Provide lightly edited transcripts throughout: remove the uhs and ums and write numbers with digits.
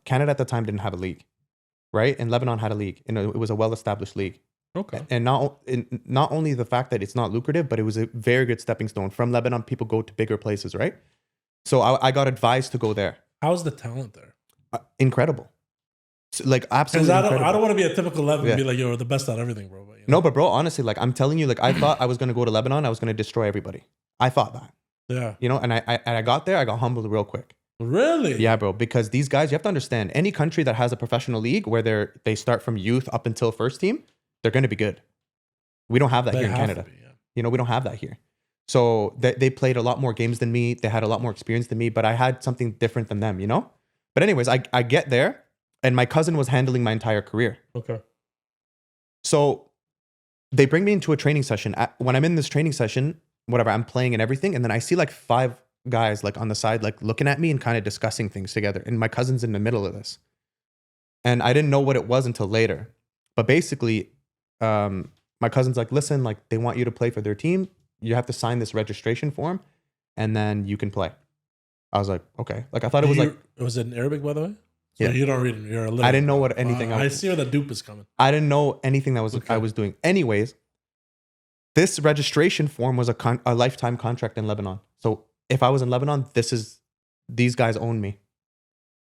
Canada at the time didn't have a league, right? And Lebanon had a league, and it was a well-established league. Okay. And not only the fact that it's not lucrative, but it was a very good stepping stone. From Lebanon, people go to bigger places, right? So I got advised to go there. How's the talent there? Incredible. So, like, absolutely Because incredible. I don't want to be a typical Lebanon and be like, you're the best at everything, bro. But, you know? No, but bro, honestly, like, I'm telling you, like, I thought I was going to go to Lebanon. I was going to destroy everybody. I thought that. Yeah. You know, and I got there. I got humbled real quick. Really? Yeah, bro. Because these guys, you have to understand, any country that has a professional league where they start from youth up until first team, they're going to be good. We don't have that here in Canada. You know, we don't have that here. So they played a lot more games than me. They had a lot more experience than me, but I had something different than them, you know? But anyways, I get there, and my cousin was handling my entire career. Okay. So they bring me into a training session. When I'm in this training session, whatever, I'm playing and everything, and then I see like 5 guys like on the side, like looking at me and kind of discussing things together. And my cousin's in the middle of this. And I didn't know what it was until later. But basically, my cousin's like, listen, like they want you to play for their team. You have to sign this registration form and then you can play. I was like, okay. Like I thought it was like... Was it in Arabic, by the way? So yeah. You don't read it. You're a little... I didn't know what anything else... I see where the dupe is coming. I didn't know anything that was I was doing. Anyways, this registration form was a lifetime contract in Lebanon. So if I was in Lebanon, these guys own me.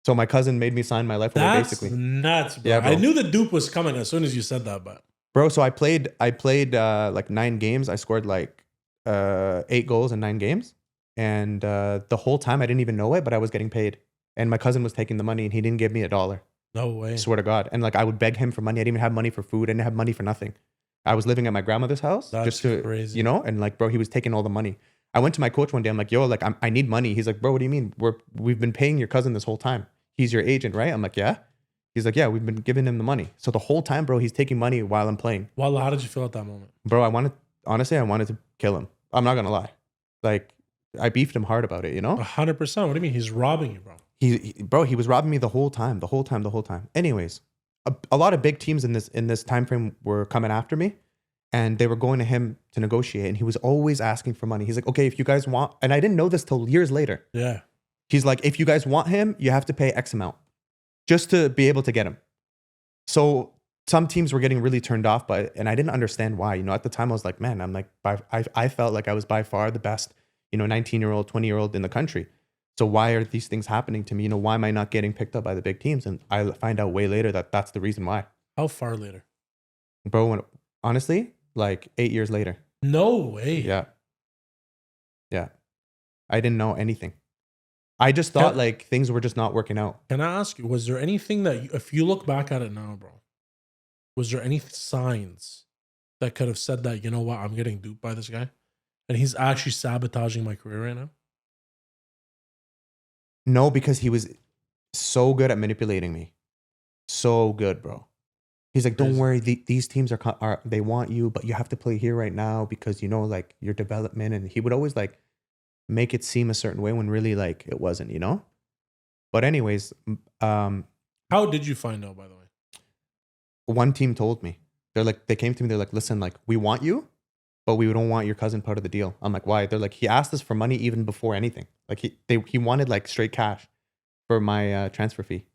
So my cousin made me sign my life away, basically. That's nuts, bro. Yeah, bro. I knew the dupe was coming as soon as you said that, but... Bro, so I played like 9 games. I scored like 8 goals in 9 games. And the whole time I didn't even know it, but I was getting paid. And my cousin was taking the money and he didn't give me $1. No way. I swear to God. And like I would beg him for money. I didn't even have money for food. I didn't have money for nothing. I was living at my grandmother's house. That's just to, crazy. You know, and like, bro, he was taking all the money. I went to my coach one day. I'm like, yo, like I need money. He's like, bro, what do you mean? We've been paying your cousin this whole time. He's your agent, right? I'm like, yeah. He's like, yeah, we've been giving him the money. So the whole time, bro, he's taking money while I'm playing. Well, how did you feel at that moment? Bro, I wanted to kill him. I'm not going to lie. Like, I beefed him hard about it, you know? 100%. What do you mean? He's robbing you, bro. He was robbing me the whole time. Anyways, a lot of big teams in this time frame were coming after me, and they were going to him to negotiate, and he was always asking for money. He's like, okay, if you guys want, and I didn't know this till years later. Yeah. He's like, if you guys want him, you have to pay X amount just to be able to get him. So some teams were getting really turned off by it, and I didn't understand why. You know, at the time I was like, man, I'm like, I felt like I was by far the best, 19-year-old, 20-year-old in the country. So why are these things happening to me? You know, why am I not getting picked up by the big teams? And I find out way later that that's the reason why. How far later? Bro, honestly, like 8 years later. No way. Yeah. I didn't know anything. I just thought like things were just not working out. Can I ask you, was there anything that, if you look back at it now, bro, was there any signs that could have said that, you know what, I'm getting duped by this guy? And he's actually sabotaging my career right now? No, because he was so good at manipulating me. So good, bro. He's like, don't worry, these teams are they want you, but you have to play here right now because, like your development. And he would always like make it seem a certain way when really like it wasn't, But anyways. How did you find out, by the way? One team told me. They came to me, they're like, listen, like we want you, but we don't want your cousin part of the deal. I'm like, why? They're like, he asked us for money even before anything. Like he wanted like straight cash for my transfer fee,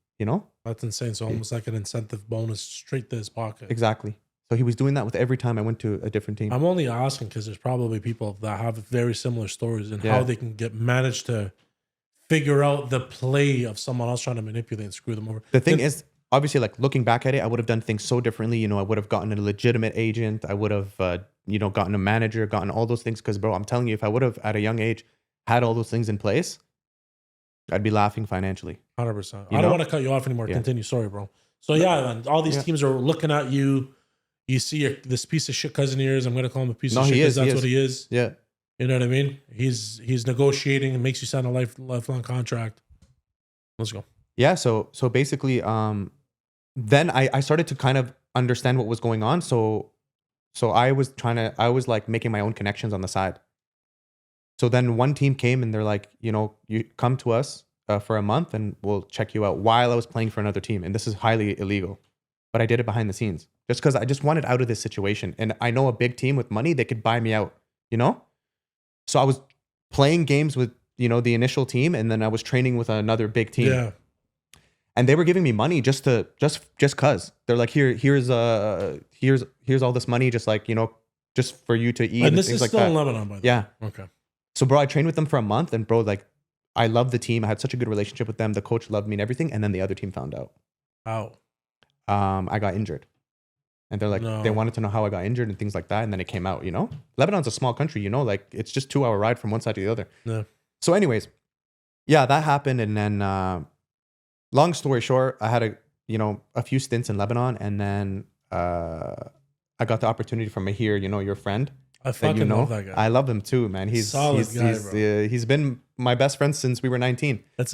That's insane. So almost like an incentive bonus straight to his pocket. Exactly. So he was doing that with every time I went to a different team. I'm only asking because there's probably people that have very similar stories and how they can manage to figure out the play of someone else trying to manipulate and screw them over. The thing is, obviously, like looking back at it, I would have done things so differently. I would have gotten a legitimate agent. I would have, gotten a manager, gotten all those things. Because, bro, I'm telling you, if I would have at a young age had all those things in place, I'd be laughing financially. 100%. I don't want to cut you off anymore. Yeah. Continue. Sorry, bro. So yeah, man, all these teams are looking at you. You see this piece of shit cousin of yours. I'm going to call him a piece of shit because that's what he is. Yeah. You know what I mean? He's negotiating and makes you sign a lifelong contract. Let's go. Yeah. So basically, then I started to kind of understand what was going on. So I was like making my own connections on the side. So then one team came and they're like, you come to us for a month and we'll check you out while I was playing for another team. And this is highly illegal, but I did it behind the scenes just because I just wanted out of this situation. And I know a big team with money, they could buy me out, So I was playing games with, the initial team and then I was training with another big team. Yeah. And they were giving me money just cause they're like, here's all this money, just like, you know, just for you to eat And this things is like still that. in Lebanon, by the Yeah. way. Okay. So bro, I trained with them for a month, and bro, like, I love the team. I had such a good relationship with them. The coach loved me and everything. And then the other team found out. How? I got injured. And they're like, they No. wanted to know how I got injured and things like that. And then it came out, you know? Lebanon's a small country, you know, like it's just 2-hour ride from one side to the other. Yeah. So anyways, yeah, that happened. And then long story short, I had a few stints in Lebanon, and then I got the opportunity from Mahir, you know, your friend. I That fucking you know, love that guy. I love him too, man. He's Solid guy, bro. he's been my best friend since we were 19. That's